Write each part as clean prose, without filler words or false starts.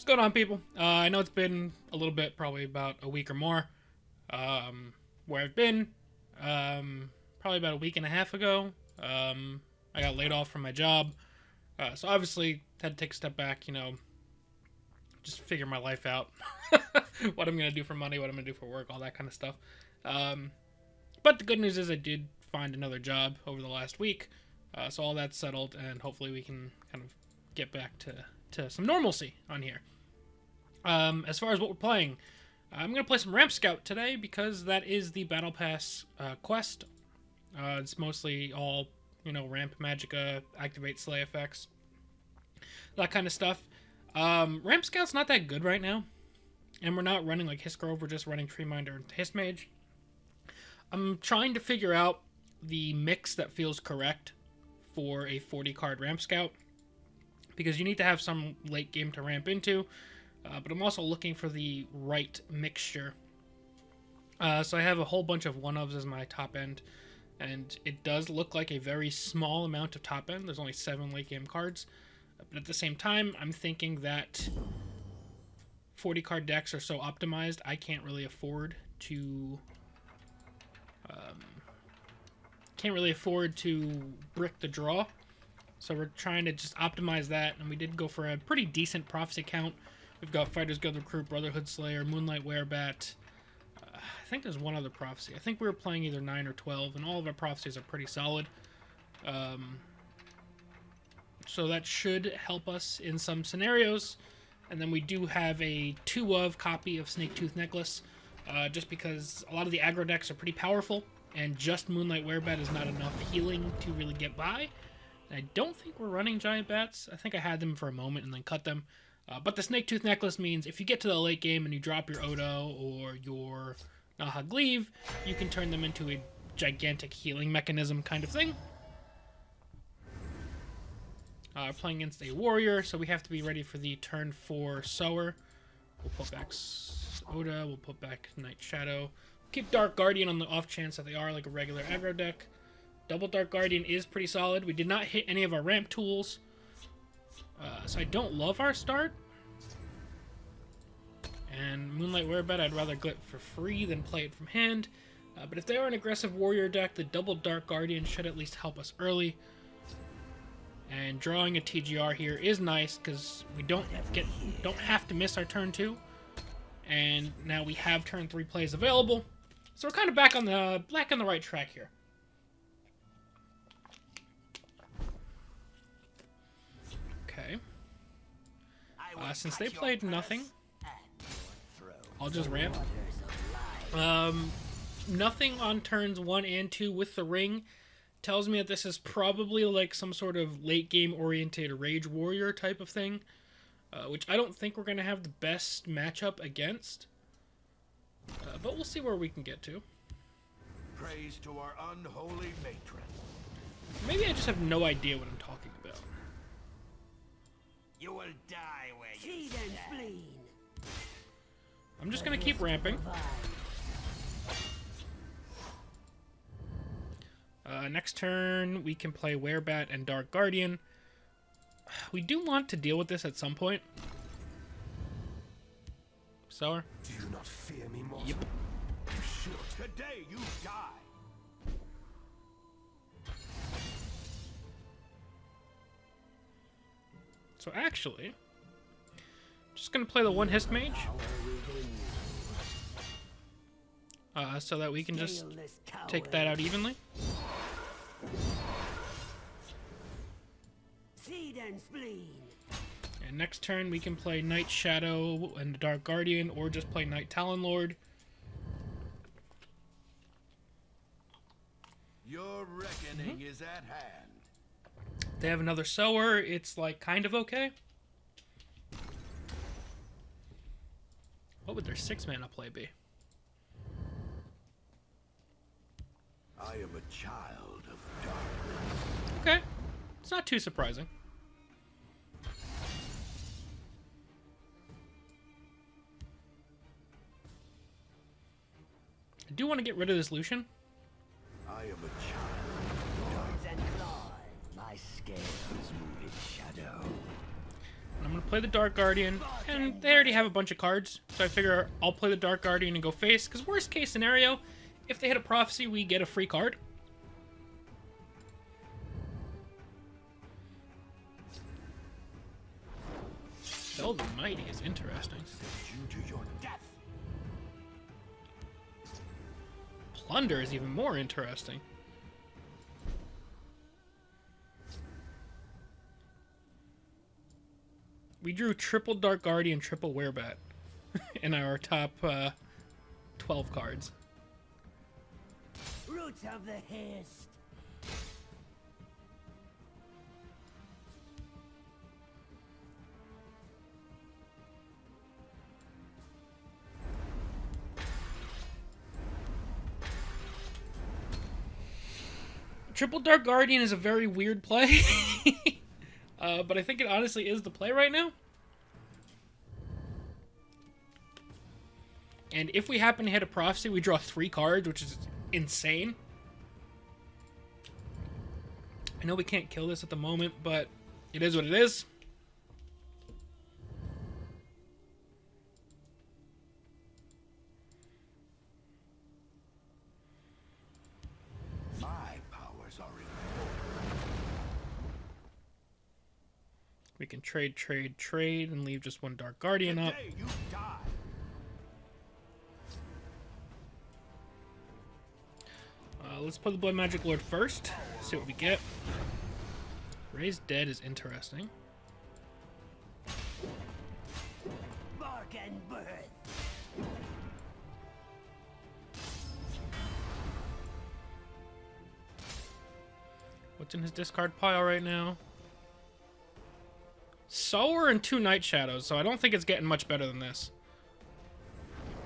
What's going on, people? I know it's been a little bit, probably about a week or more, where I've been. Probably about a week and a half ago, I got laid off from my job. So obviously had to take a step back, you know, just figure my life out. What I'm going to do for money, what I'm going to do for work, all that kind of stuff. But the good news is I did find another job over the last week. So all that's settled, and hopefully we can kind of get back to some normalcy on here. As far as what we're playing, I'm going to play some Ramp Scout today because that is the Battle Pass quest. It's mostly all, you know, Ramp, Magicka, Activate, Slay effects, that kind of stuff. Ramp Scout's not that good right now, and we're not running like Histgrove, we're just running Treeminder and Histmage. I'm trying to figure out the mix that feels correct for a 40-card Ramp Scout, because you need to have some late game to ramp into, but I'm also looking for the right mixture. So I have a whole bunch of one-ofs as my top end, and it does look like a very small amount of top end. There's only 7 late game cards, but at the same time, I'm thinking that 40-card decks are so optimized, I can't really afford to brick the draw. So we're trying to just optimize that, and we did go for a pretty decent prophecy count. We've got Fighters Guild Recruit, Brotherhood Slayer, Moonlight Werebat. I think there's one other prophecy. I think we were playing either 9 or 12, and all of our prophecies are pretty solid. So that should help us in some scenarios. And then we do have a 2-of copy of Snake-Tooth Necklace, just because a lot of the aggro decks are pretty powerful, and just Moonlight Werebat is not enough healing to really get by. And I don't think we're running Giant Bats. I think I had them for a moment and then cut them. But the Snake-Tooth Necklace means if you get to the late game and you drop your Odo or your Nahagleave, you can turn them into a gigantic healing mechanism kind of thing. Playing against a warrior, so we have to be ready for the turn 4 Sower. We'll put back Oda, we'll put back Night Shadow. Keep Dark Guardian on the off chance that they are like a regular aggro deck. Double Dark Guardian is pretty solid. We did not hit any of our ramp tools, so I don't love our start. And Moonlight Werebat, I'd rather get for free than play it from hand. But if they are an aggressive warrior deck, the Double Dark Guardian should at least help us early. And drawing a TGR here is nice because we don't have to miss our turn 2. And now we have turn 3 plays available. So we're kind of back on the right track here. Okay. Since they played nothing, I'll just ramp. Nothing on turns 1 and 2 with the ring tells me that this is probably like some sort of late game oriented Rage Warrior type of thing, which I don't think we're going to have the best matchup against, but we'll see where we can get to. Praise to our unholy matron. Maybe I just have no idea what I'm talking about. You will die where you stand. I'm just going to keep ramping. Next turn, we can play Werebat and Dark Guardian. We do want to deal with this at some point. Sour? Do you not fear me, mortal? Yep. You should. Today you die. So actually, just going to play the one Histmage. So that we can just take that out evenly. And next turn we can play Night Shadow and the Dark Guardian, or just play Night Talon Lord. Your reckoning is at hand. They have another Sower. It's like kind of okay. What would their 6-mana play be? I am a child of darkness. Okay. It's not too surprising. I do want to get rid of this Lucian. I am a child of darkness. My scales move in shadow. And I'm going to play the Dark Guardian, And they already have a bunch of cards, so I figure I'll play the Dark Guardian and go face, because worst case scenario, if they hit a Prophecy, we get a free card. Fell the Mighty is interesting. You to your death. Plunder is even more interesting. We drew triple Dark Guardian, triple Werebat in our top 12 cards. Roots of the Hist. Triple Dark Guardian is a very weird play. But I think it honestly is the play right now. And if we happen to hit a Prophecy, we draw 3 cards, which is insane. I know we can't kill this at the moment, but it is what it is. My powers are in. We can trade, and leave just 1 Dark Guardian up. Today you die. Let's play the Blood Magic Lord first. See what we get. Raised Dead is interesting. Bark and birth. What's in his discard pile right now? Sower and 2 Night Shadows, so I don't think it's getting much better than this.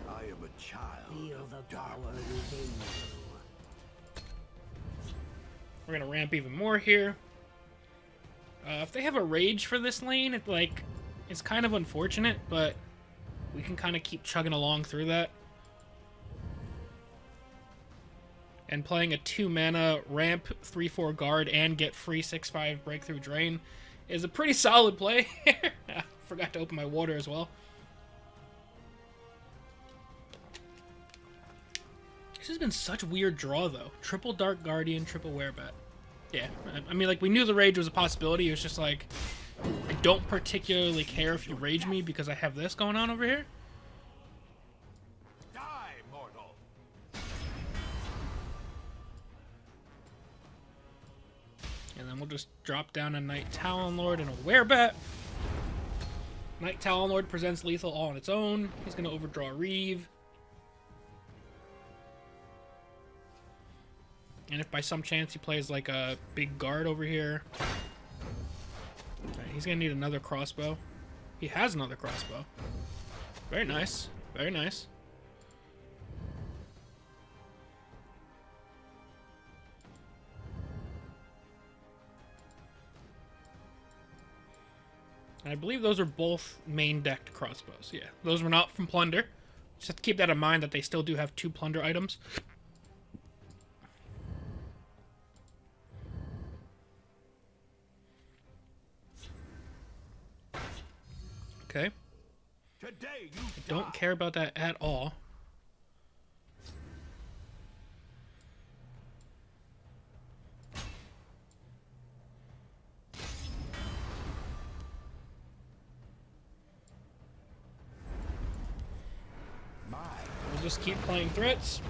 I am a child Feel of the dark. power within you. We're gonna ramp even more here. If they have a Rage for this lane, it's kind of unfortunate, but we can kind of keep chugging along through that. And playing a 2-mana ramp, 3/4 guard, and get free 6/5 breakthrough drain is a pretty solid play. I forgot to open my water as well. This has been such a weird draw, though. Triple Dark Guardian, triple Werebat. Yeah, I mean, like, we knew the Rage was a possibility. It was just like, I don't particularly care if you Rage me because I have this going on over here. Die, mortal. And then we'll just drop down a Night Talon Lord and a Werebat. Night Talon Lord presents lethal all on its own. He's going to overdraw Reeve. And if by some chance he plays like a big guard over here, right, he's going to need another crossbow. He has another crossbow. Very nice. Very nice. And I believe those are both main decked crossbows. Yeah, those were not from Plunder. Just have to keep that in mind that they still do have 2 Plunder items. Okay. Today you Don't care about that at all. We'll just keep playing threats.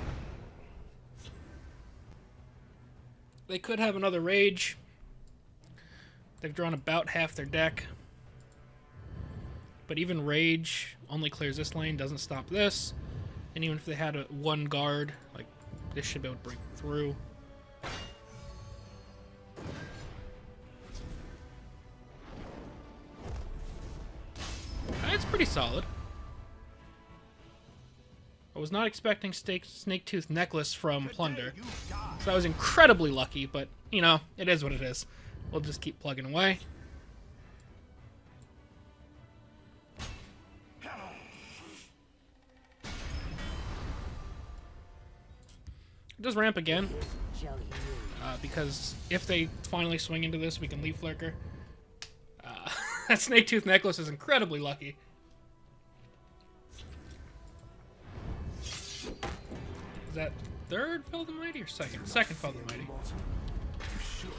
They could have another Rage. They've drawn about half their deck. But even Rage only clears this lane, doesn't stop this. And even if they had a 1 guard, like, this should be able to break through. That's pretty solid. I was not expecting Snake Tooth Necklace from Plunder. So that was incredibly lucky, but, you know, it is what it is. We'll just keep plugging away. Just ramp again, because if they finally swing into this, we can leave Lurker. That Snake Tooth Necklace is incredibly lucky. Is that third Fell the Mighty or second? Second Fell the Mighty. You should.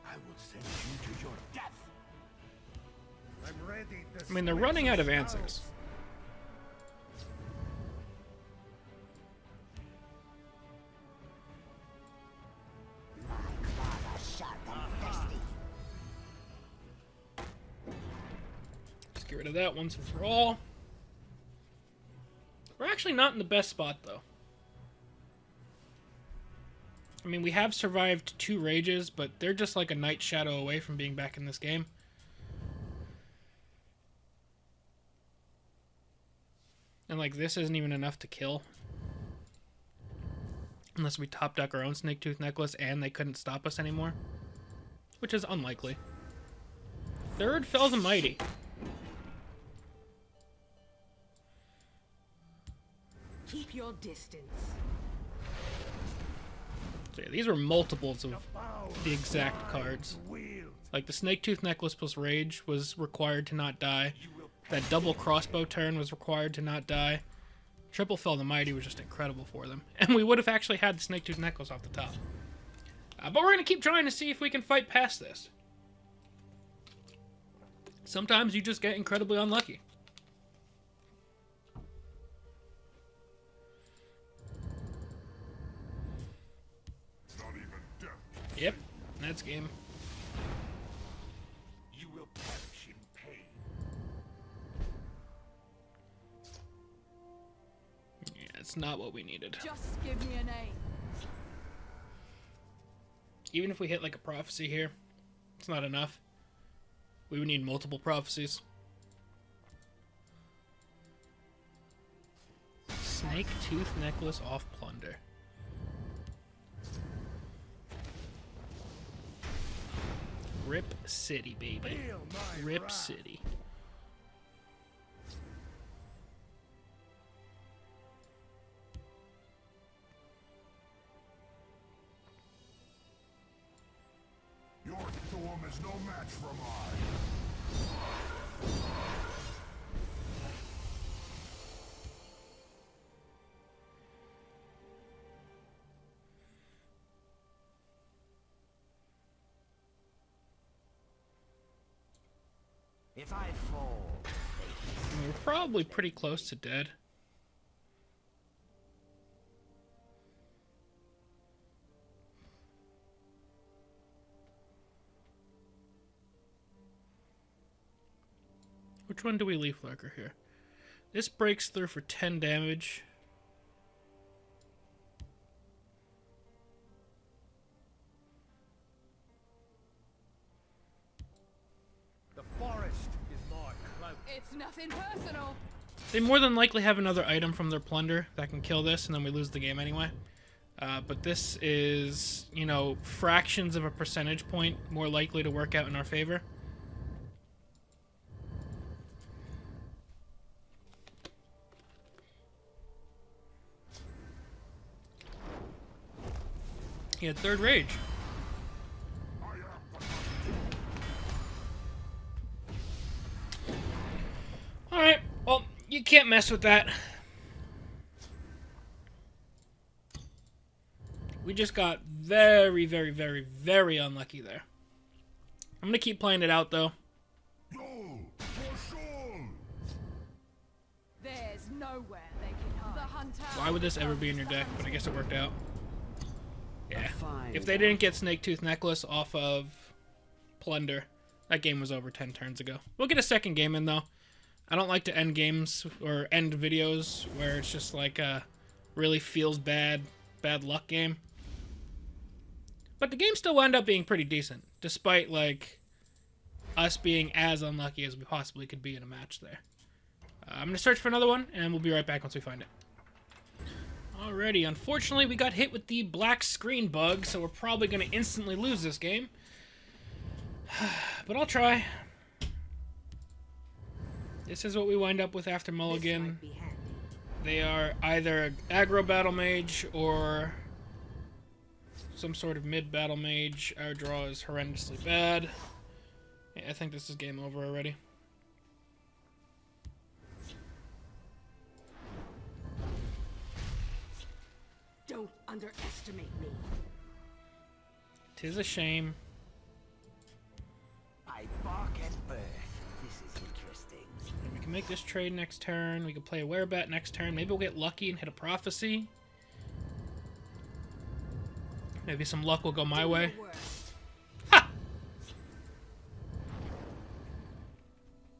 I will send you to your death. I'm ready to I mean, they're running out of answers. Let's get rid of that once and for all. We're actually not in the best spot, though. I mean, we have survived 2 rages, but they're just like a Night Shadow away from being back in this game. And, like, this isn't even enough to kill. Unless we top deck our own Snake Tooth Necklace and they couldn't stop us anymore. Which is unlikely. Third Fell the Mighty. Keep your distance. So yeah, these were multiples of the exact cards. Like the Snake Tooth Necklace plus Rage was required to not die. That double crossbow turn was required to not die. Triple Fell the Mighty was just incredible for them. And we would have actually had the Snake Tooth Necklace off the top. But we're going to keep trying to see if we can fight past this. Sometimes you just get incredibly unlucky. Not even death. Yep, that's game. You will perish in pain. Yeah, it's not what we needed. Just give me a name. Even if we hit like a prophecy here, it's not enough. We would need multiple prophecies. Snake Tooth Necklace off Plunder. Rip City, baby. Rip City. Your storm is no match for mine. If I fall, I mean, we're probably pretty close to dead. Which one do we Leaf Lurker here? This breaks through for 10 damage. The forest is my cloak. It's nothing personal. They more than likely have another item from their plunder that can kill this, and then we lose the game anyway. But this is, you know, fractions of a percentage point more likely to work out in our favor. He had third rage. Alright, well, you can't mess with that. We just got very, very, very, very unlucky there. I'm gonna keep playing it out, though. Yo, for sure. There's nowhere they can hide. The hunter. Why would this ever be in your deck? But I guess it worked out. Yeah. If they didn't get Snake Tooth Necklace off of Plunder, that game was over 10 turns ago. We'll get a second game in, though. I don't like to end games or end videos where it's just like a really feels bad luck game. But the game still wound up being pretty decent, despite like us being as unlucky as we possibly could be in a match there. I'm going to search for another one, and we'll be right back once we find it. Alrighty, unfortunately we got hit with the black screen bug, so we're probably going to instantly lose this game. But I'll try. This is what we wind up with after Mulligan. They are either aggro battle mage or some sort of mid battle mage. Our draw is horrendously bad. Yeah, I think this is game over already. Don't underestimate me. 'Tis a shame. I bark at birth. This is interesting. And we can make this trade next turn. We can play a Werebat next turn. Maybe we'll get lucky and hit a Prophecy. Maybe some luck will go my Do way. your worst. Ha!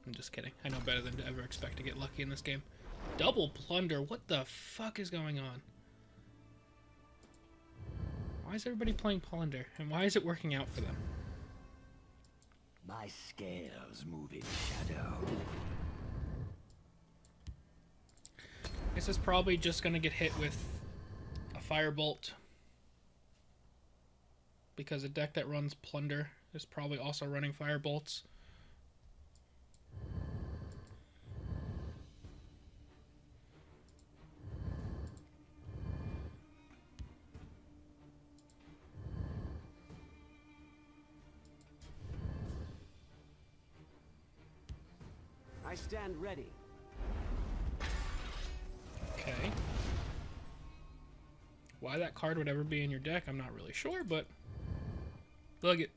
I'm just kidding. I know better than to ever expect to get lucky in this game. Double Plunder. What the fuck is going on? Why is everybody playing Plunder? And why is it working out for them? My scales move in shadow. This is probably just going to get hit with a Firebolt. Because a deck that runs Plunder is probably also running Firebolts. I stand ready. Okay. Why that card would ever be in your deck, I'm not really sure, but look it.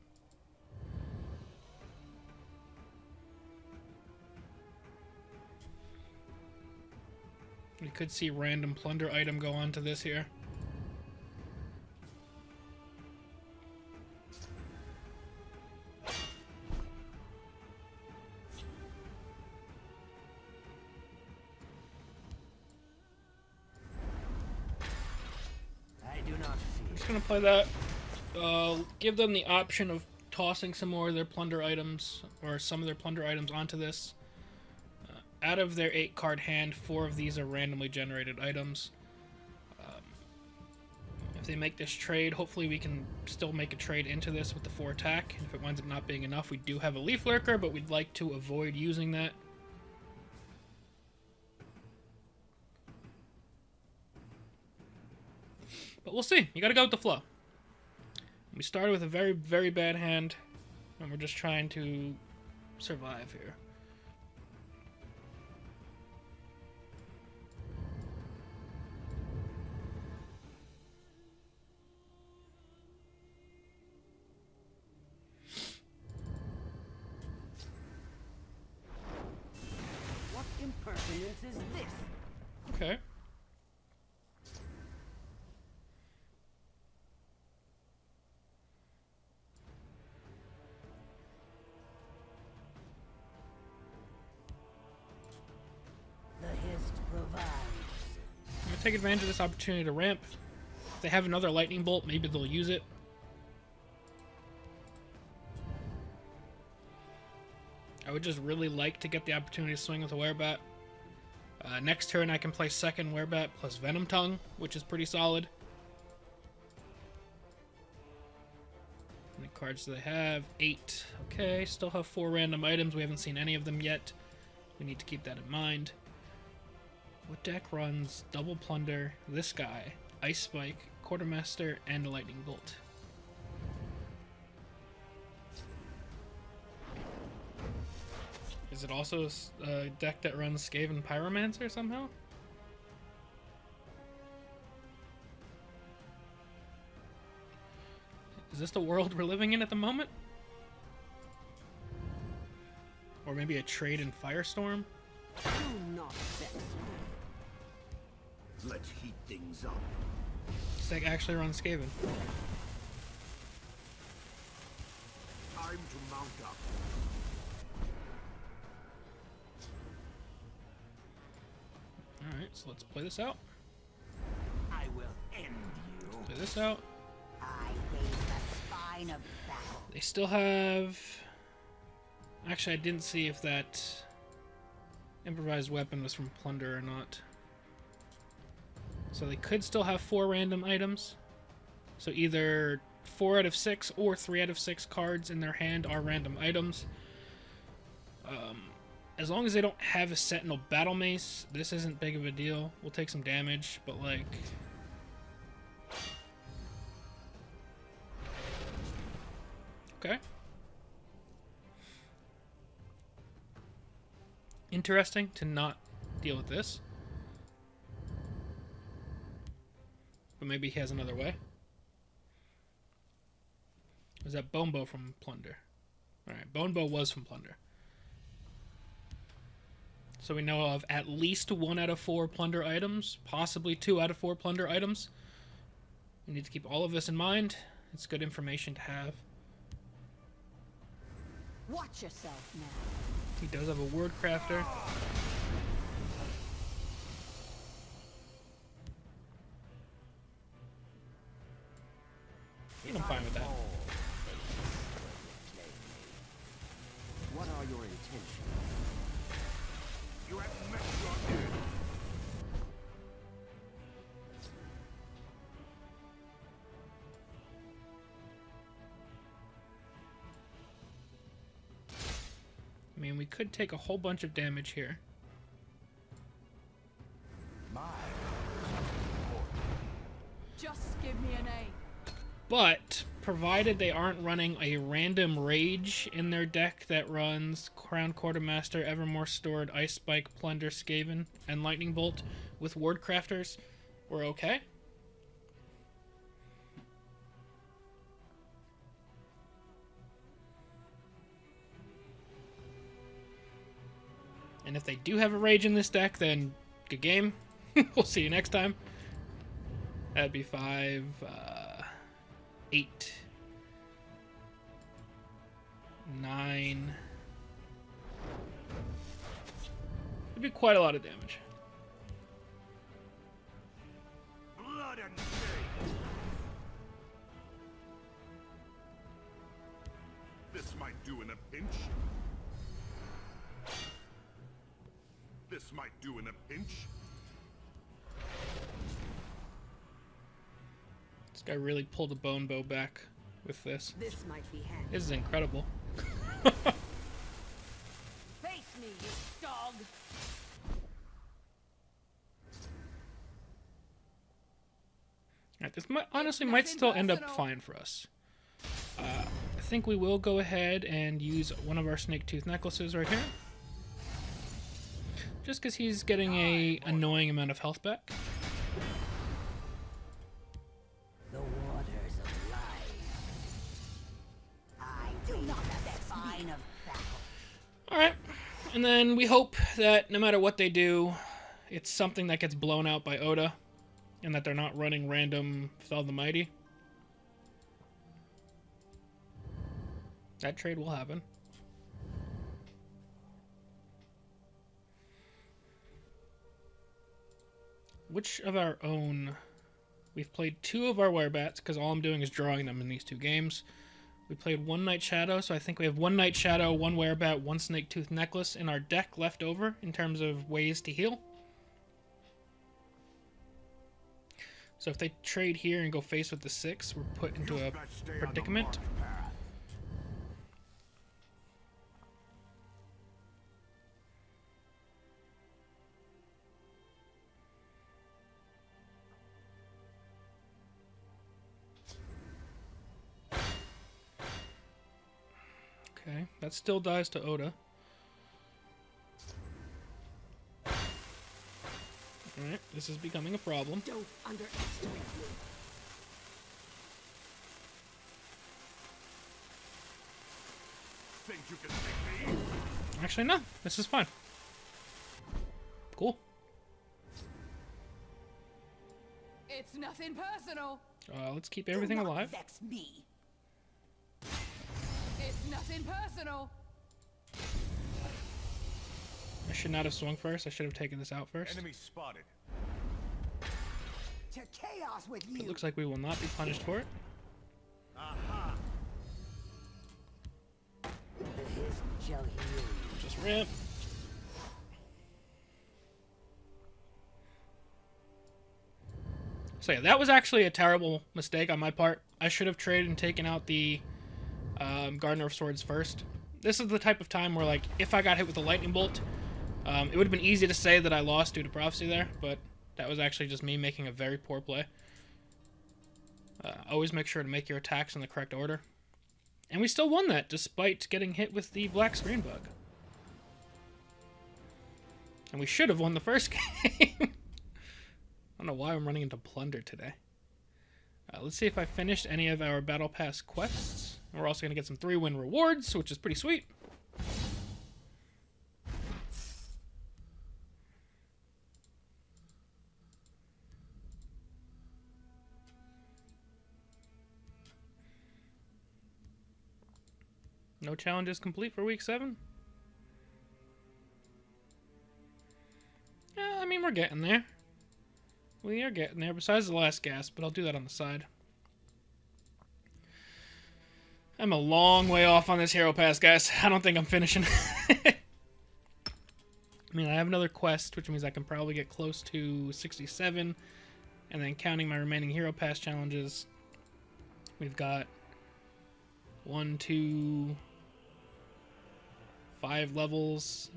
We could see random Plunder item go onto this here. I do not fear. Just gonna play that. Give them the option of tossing some more of their Plunder items, or some of their Plunder items onto this. Out of their 8-card hand, 4 of these are randomly generated items. If they make this trade, hopefully we can still make a trade into this with the 4 attack. And if it winds up not being enough, we do have a Leaf Lurker, but we'd like to avoid using that. But we'll see. You gotta go with the flow. We started with a very, very bad hand, and we're just trying to survive here. What impertinence is this? Okay. The hist revives. I'm gonna take advantage of this opportunity to ramp. If they have another lightning bolt, maybe they'll use it. I would just really like to get the opportunity to swing with a Werebat. Next turn I can play second Werebat plus Venom Tongue, which is pretty solid. How many cards do they have? 8. Okay, still have 4 random items. We haven't seen any of them yet. We need to keep that in mind. What deck runs Double Plunder, this guy, Ice Spike, Quartermaster, and a Lightning Bolt? Is it also a deck that runs Skaven Pyromancer somehow? Is this the world we're living in at the moment? Or maybe a trade in Firestorm? Do not vex me. Let's heat things up. This deck actually runs Skaven. Time to mount up. Alright, so let's play this out. I will end you. Play this out. I raise the spine of battle. They still have... Actually, I didn't see if that improvised weapon was from Plunder or not. So they could still have 4 random items. So either 4 out of 6 or 3 out of 6 cards in their hand are random items. As long as they don't have a Sentinel Battle Mace, this isn't big of a deal. We'll take some damage, but like... Okay. Interesting to not deal with this. But maybe he has another way. Was that Bonebow from Plunder? Alright, Bonebow was from Plunder. So we know of at least 1 out of 4 Plunder items, possibly 2 out of 4 Plunder items. We need to keep all of this in mind. It's good information to have. Watch yourself now. He does have a word crafter. And I'm fine with that. What are your intentions? You have met your end. I mean, we could take a whole bunch of damage here. My Just give me an A. But, provided they aren't running a random rage in their deck that runs Crown Quartermaster, Evermore Stored, Ice Spike, Plunder, Skaven, and Lightning Bolt with Ward Crafters, we're okay. And if they do have a rage in this deck, then good game. We'll see you next time. That'd be 5, 8, 9. It'd be quite a lot of damage. Blood and shame. This might do in a pinch. This might do in a pinch. This guy really pulled a bone bow back with this. This might be handy. This is incredible. Face me, you dog. Alright, this honestly might still end up fine for us. I think we will go ahead and use one of our snake tooth necklaces right here. Just because he's getting a annoying amount of health back. The waters of life. I do not have that sign of battle. Alright, and then we hope that no matter what they do, it's something that gets blown out by Oda, and that they're not running random Fell the Mighty. That trade will happen. Which of our own... We've played 2 of our Werebats, because all I'm doing is drawing them in these 2 games. We played 1 Night Shadow, so I think we have 1 Night Shadow, 1 Werebat, 1 Snake Tooth Necklace in our deck left over in terms of ways to heal. So if they trade here and go face with the 6, we're put into a predicament. Okay, that still dies to Oda. Alright, this is becoming a problem. Don't underestimate me. Think you can take me? Actually, no. This is fine. Cool. It's nothing personal. Let's keep everything Do not alive. Vex me. It's nothing personal. I should not have swung first. I should have taken this out first. Enemy spotted. To chaos with you. It looks like we will not be punished for it. Aha! The hist shall heal you. Just ramp. So yeah, that was actually a terrible mistake on my part. I should have traded and taken out the Gardener of Swords first. This is the type of time where, like, if I got hit with a lightning bolt, it would have been easy to say that I lost due to prophecy there, but that was actually just me making a very poor play. Always make sure to make your attacks in the correct order. And we still won that, despite getting hit with the black screen bug. And we should have won the first game. I don't know why I'm running into Plunder today. Let's see if I finished any of our Battle Pass quests. We're also going to get some 3-win rewards, which is pretty sweet. No challenges complete for week 7? Yeah, I mean, we're getting there. We are getting there, besides the last gasp, but I'll do that on the side. I'm a long way off on this Hero Pass, guys. I don't think I'm finishing. I mean, I have another quest, which means I can probably get close to 67. And then counting my remaining Hero Pass challenges, we've got 1, 2, 5 levels,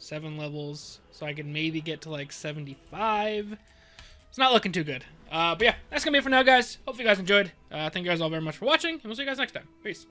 7 levels, so I can maybe get to like 75. It's not looking too good. But yeah, that's gonna be it for now, guys. Hope you guys enjoyed. Thank you guys all very much for watching, and we'll see you guys next time. Peace.